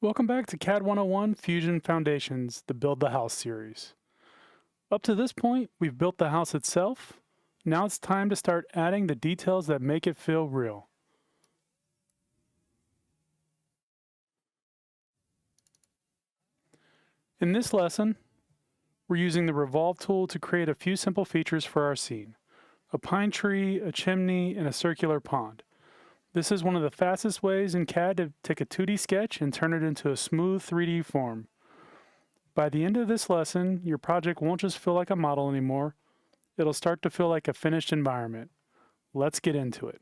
Welcome back to CAD 101 Fusion Foundations, the Build the House series. Up to this point, we've built the house itself. Now it's time to start adding the details that make it feel real. In this lesson, we're using the Revolve tool to create a few simple features for our scene: a pine tree, a chimney, and a circular pond. This is one of the fastest ways in CAD to take a 2D sketch and turn it into a smooth 3D form. By the end of this lesson, your project won't just feel like a model anymore. It'll start to feel like a finished environment. Let's get into it.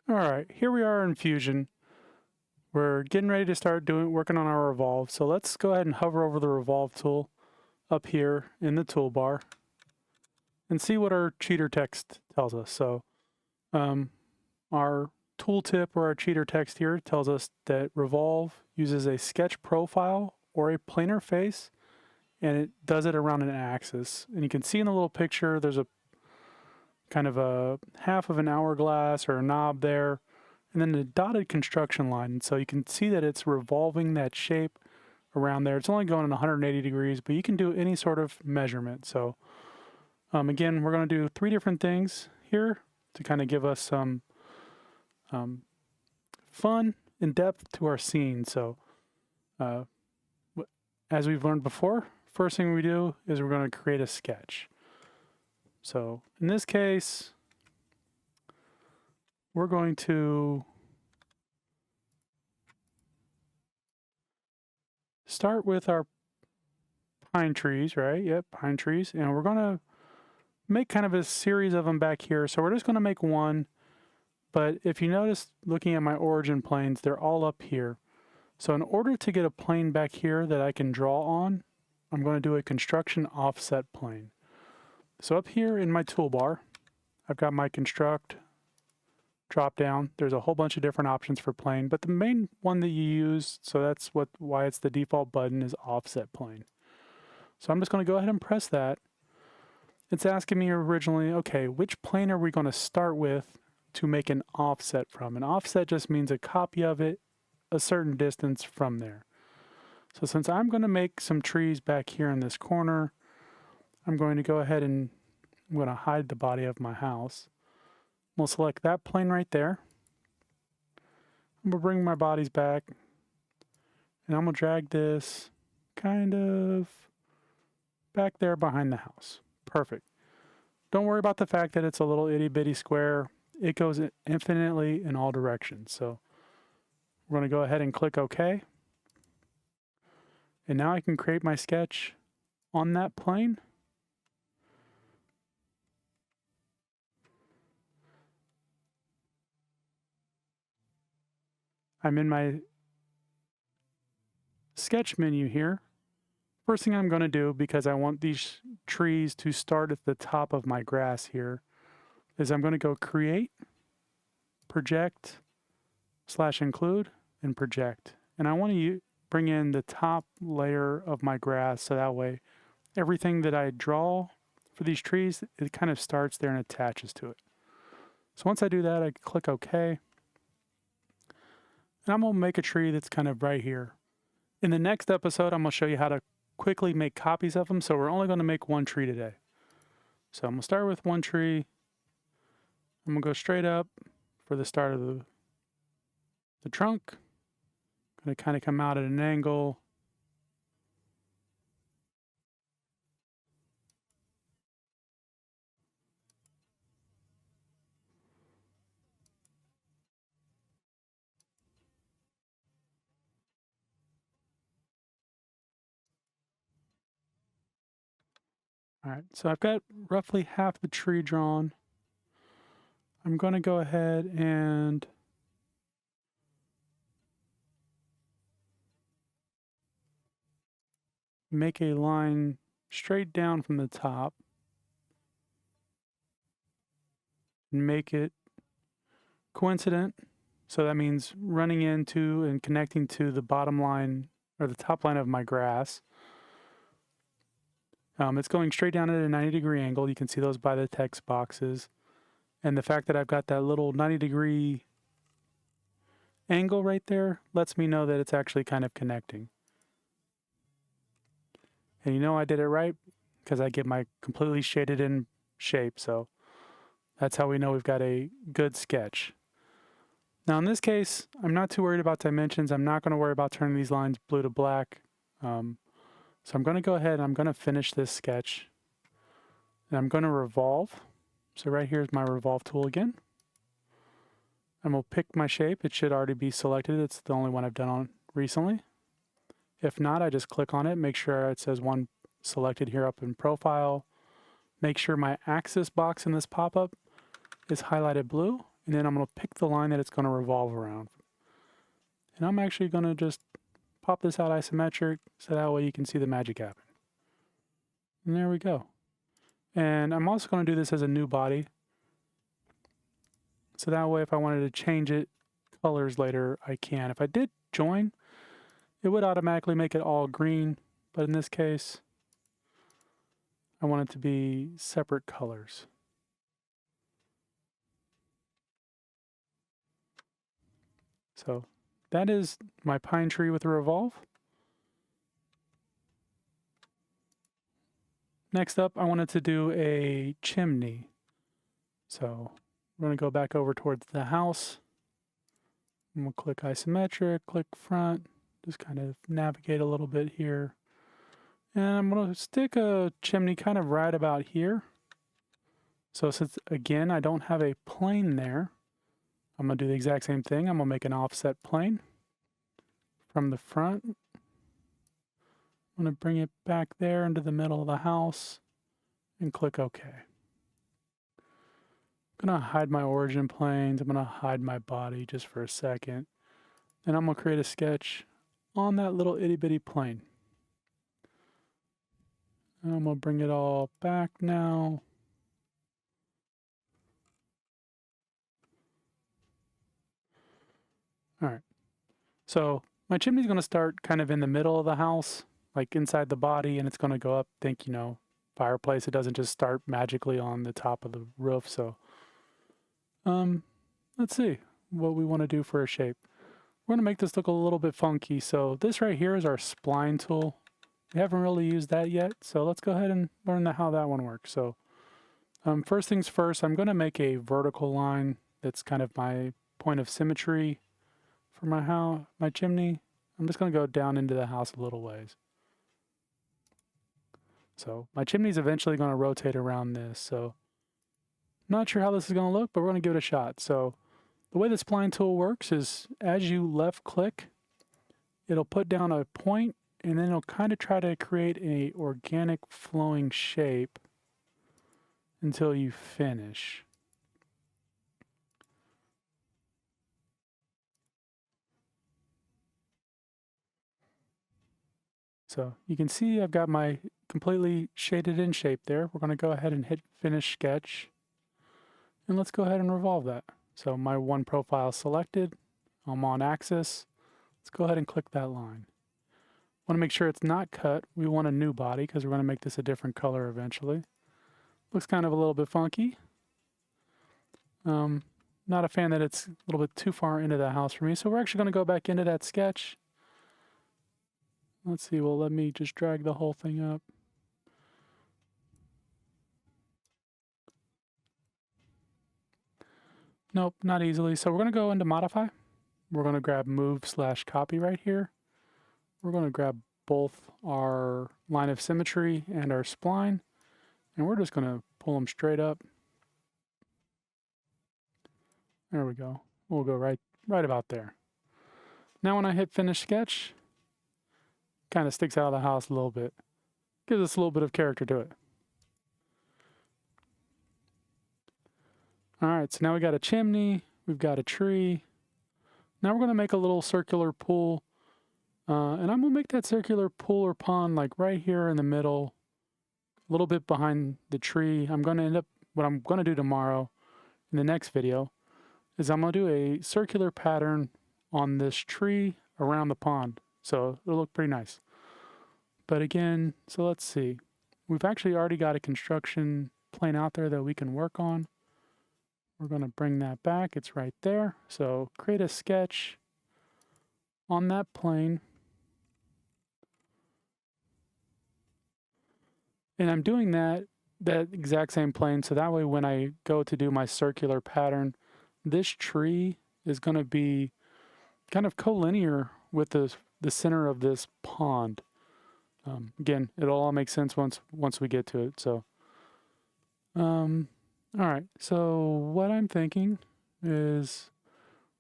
All right, here we are in Fusion. We're getting ready to start working on our Revolve. So let's go ahead and hover over the Revolve tool up here in the toolbar and see what our cheater text tells us. So our tooltip or our cheater text here tells us that Revolve uses a sketch profile or a planar face, and it does it around an axis. And you can see in the little picture, there's a kind of a half of an hourglass or a knob there, and then a dotted construction line. And so you can see that it's revolving that shape around there. It's only going in 180 degrees, but you can do any sort of measurement. So again, we're going to do 3 different things here to kind of give us some fun and depth to our scene. So as we've learned before, first thing we do is we're going to create a sketch. So in this case, we're going to start with our pine trees, right? Yep, pine trees. And we're going to make kind of a series of them back here. So we're just going to make one. But if you notice, looking at my origin planes, they're all up here. So in order to get a plane back here that I can draw on, I'm going to do a construction offset plane. So up here in my toolbar, I've got my construct drop down. There's a whole bunch of different options for plane, but the main one that you use, so that's why it's the default button, is offset plane. So I'm just going to go ahead and press that. It's asking me originally, okay, which plane are we going to start with to make an offset from? An offset just means a copy of it a certain distance from there. So since I'm going to make some trees back here in this corner, I'm going to go ahead and I'm going to hide the body of my house. We'll select that plane right there. I'm going to bring my bodies back, and I'm going to drag this kind of back there behind the house. Perfect. Don't worry about the fact that it's a little itty bitty square. It goes infinitely in all directions. So we're going to go ahead and click OK. And now I can create my sketch on that plane. I'm in my sketch menu here. First thing I'm going to do, because I want these trees to start at the top of my grass here, is I'm going to go Create, Project, /Include, and Project. And I want to bring in the top layer of my grass, so that way everything that I draw for these trees, it kind of starts there and attaches to it. So once I do that, I click OK. And I'm going to make a tree that's kind of right here. In the next episode, I'm going to show you how to quickly make copies of them. So we're only going to make one tree today. So I'm going to start with one tree. I'm going to go straight up for the start of the trunk. I'm going to kind of come out at an angle. All right, so I've got roughly half the tree drawn. I'm going to go ahead and make a line straight down from the top and make it coincident. So that means running into and connecting to the bottom line or the top line of my grass. It's going straight down at a 90-degree angle. You can see those by the text boxes. And the fact that I've got that little 90-degree angle right there lets me know that it's actually kind of connecting. And you know I did it right because I get my completely shaded in shape. So that's how we know we've got a good sketch. Now in this case, I'm not too worried about dimensions. I'm not going to worry about turning these lines blue to black. So I'm going to go ahead and I'm going to finish this sketch. And I'm going to revolve. So right here is my revolve tool again. And we'll pick my shape. It should already be selected. It's the only one I've done on recently. If not, I just click on it, make sure it says one selected here up in profile. Make sure my axis box in this pop-up is highlighted blue. And then I'm going to pick the line that it's going to revolve around. And I'm actually going to just pop this out isometric so that way you can see the magic happen. And there we go. And I'm also going to do this as a new body. So that way if I wanted to change it colors later, I can. If I did join, it would automatically make it all green. But in this case, I want it to be separate colors. So that is my pine tree with a revolve. Next up, I wanted to do a chimney. So we're going to go back over towards the house. And we'll click isometric, click front, just kind of navigate a little bit here. And I'm going to stick a chimney kind of right about here. So since, again, I don't have a plane there, I'm going to do the exact same thing. I'm going to make an offset plane from the front. I'm going to bring it back there into the middle of the house and click OK. I'm going to hide my origin planes. I'm going to hide my body just for a second. And I'm going to create a sketch on that little itty bitty plane. And I'm going to bring it all back now. All right. So my chimney is going to start kind of in the middle of the house, like inside the body, and it's going to go up, think, you know, fireplace. It doesn't just start magically on the top of the roof. So let's see what we want to do for a shape. We're going to make this look a little bit funky. So this right here is our spline tool. We haven't really used that yet. So let's go ahead and learn how that one works. So first things first, I'm going to make a vertical line that's kind of my point of symmetry for my chimney. I'm just going to go down into the house a little ways. So my chimney is eventually going to rotate around this. So not sure how this is going to look, but we're going to give it a shot. So the way the spline tool works is as you left click, it'll put down a point and then it'll kind of try to create a organic flowing shape until you finish. So you can see I've got my completely shaded in shape there. We're going to go ahead and hit finish sketch. And let's go ahead and revolve that. So my one profile selected. I'm on axis. Let's go ahead and click that line. Want to make sure it's not cut. We want a new body because we're going to make this a different color eventually. Looks kind of a little bit funky. Not a fan that it's a little bit too far into the house for me. So we're actually going to go back into that sketch. Let's see, well, let me just drag the whole thing up. Nope, not easily. So we're going to go into modify. We're going to grab move/copy right here. We're going to grab both our line of symmetry and our spline. And we're just going to pull them straight up. There we go. We'll go right about there. Now when I hit finish sketch, kind of sticks out of the house a little bit. Gives us a little bit of character to it. All right, so now we got a chimney, we've got a tree. Now we're going to make a little circular pool. And I'm going to make that circular pool or pond like right here in the middle, a little bit behind the tree. I'm going to end up, what I'm going to do tomorrow in the next video is I'm going to do a circular pattern on this tree around the pond. So it'll look pretty nice. But again, so let's see. We've actually already got a construction plane out there that we can work on. We're going to bring that back. It's right there. So create a sketch. on that plane. And I'm doing that exact same plane, so that way when I go to do my circular pattern, this tree is going to be kind of collinear with the center of this pond. Again, it'll all make sense once we get to it. So, all right. So what I'm thinking is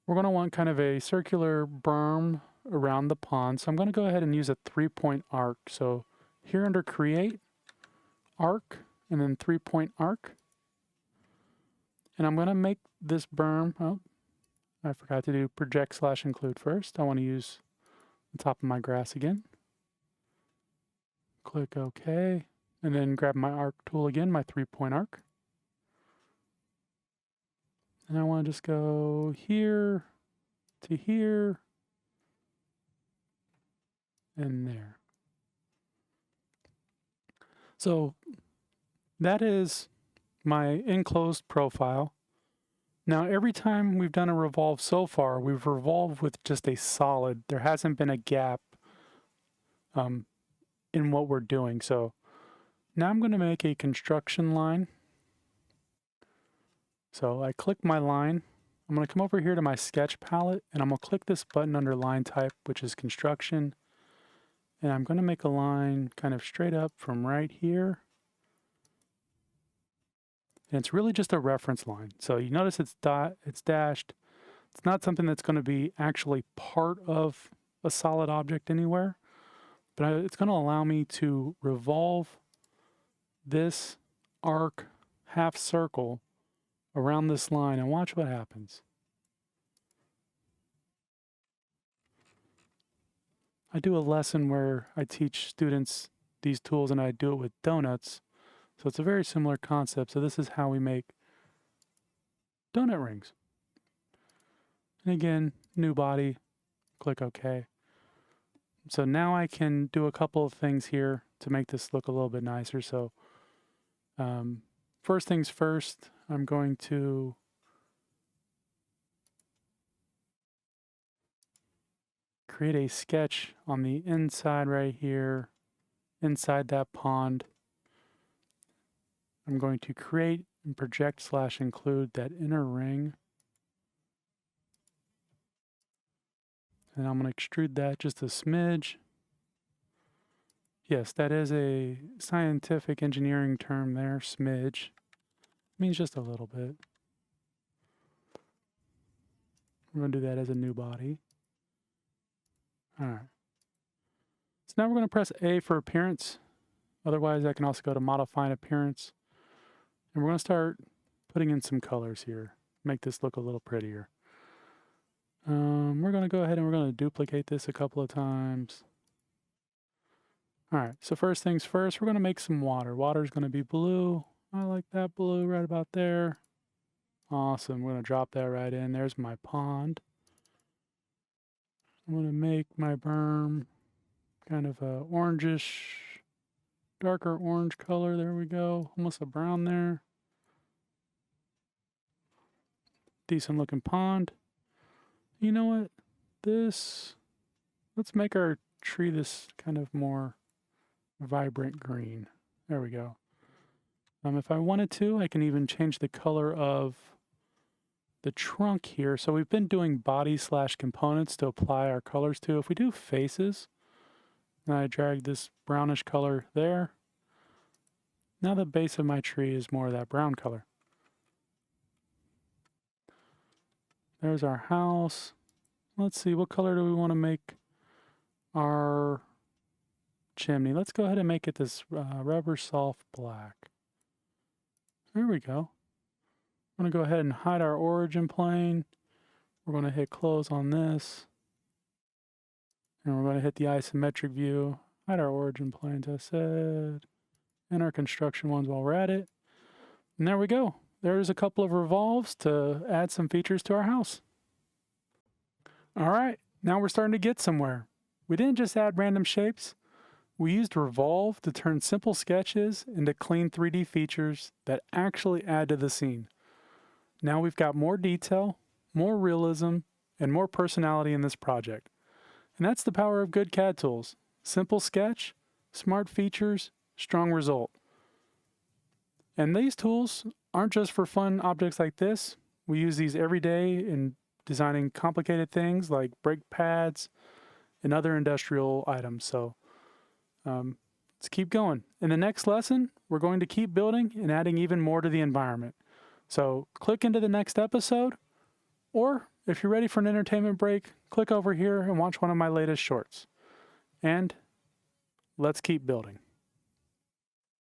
we're going to want kind of a circular berm around the pond. So I'm going to go ahead and use a 3-point arc. So here under Create, Arc, and then 3-point arc. And I'm going to make this berm. Oh, I forgot to do Project/Include first. I want to use the top of my grass again. Click OK, and then grab my arc tool again, my 3-point arc. And I want to just go here to here and there. So that is my enclosed profile. Now, every time we've done a revolve so far, we've revolved with just a solid. There hasn't been a gap in what we're doing. So now I'm going to make a construction line. So I click my line. I'm going to come over here to my sketch palette, and I'm going to click this button under line type, which is construction. And I'm going to make a line kind of straight up from right here. And it's really just a reference line. So you notice it's dashed. It's not something that's going to be actually part of a solid object anywhere, but it's going to allow me to revolve this arc half circle around this line and watch what happens. I do a lesson where I teach students these tools and I do it with donuts. So it's a very similar concept. So this is how we make donut rings. And again, new body, click OK. So now I can do a couple of things here to make this look a little bit nicer. So first things first, I'm going to create a sketch on the inside right here, inside that pond. I'm going to create and project/include that inner ring. And I'm going to extrude that just a smidge. Yes, that is a scientific engineering term there, smidge. It means just a little bit. We're going to do that as a new body. All right. So now we're going to press A for appearance. Otherwise, I can also go to Modify an Appearance. And we're going to start putting in some colors here. Make this look a little prettier. We're going to go ahead and we're going to duplicate this a couple of times. All right, so first things first, we're going to make some water. Water is going to be blue. I like that blue right about there. Awesome, we're going to drop that right in. There's my pond. I'm going to make my berm kind of a orangish, darker orange color. There we go, almost a brown there. Decent looking pond. You know what? Let's make our tree this kind of more vibrant green. There we go. If I wanted to, I can even change the color of the trunk here. So we've been doing body/components to apply our colors to. If we do faces, and I drag this brownish color there, now the base of my tree is more of that brown color. There's our house. Let's see, what color do we want to make our chimney? Let's go ahead and make it this rubber soft black. There we go. I'm going to go ahead and hide our origin plane. We're going to hit close on this. And we're going to hit the isometric view. Hide our origin planes, I said. And our construction ones while we're at it. And there we go. There's a couple of revolves to add some features to our house. All right, now we're starting to get somewhere. We didn't just add random shapes. We used Revolve to turn simple sketches into clean 3D features that actually add to the scene. Now we've got more detail, more realism, and more personality in this project. And that's the power of good CAD tools. Simple sketch, smart features, strong result. And these tools aren't just for fun objects like this. We use these every day in designing complicated things like brake pads and other industrial items. So let's keep going. In the next lesson, we're going to keep building and adding even more to the environment. So click into the next episode, or if you're ready for an entertainment break, click over here and watch one of my latest shorts. And let's keep building.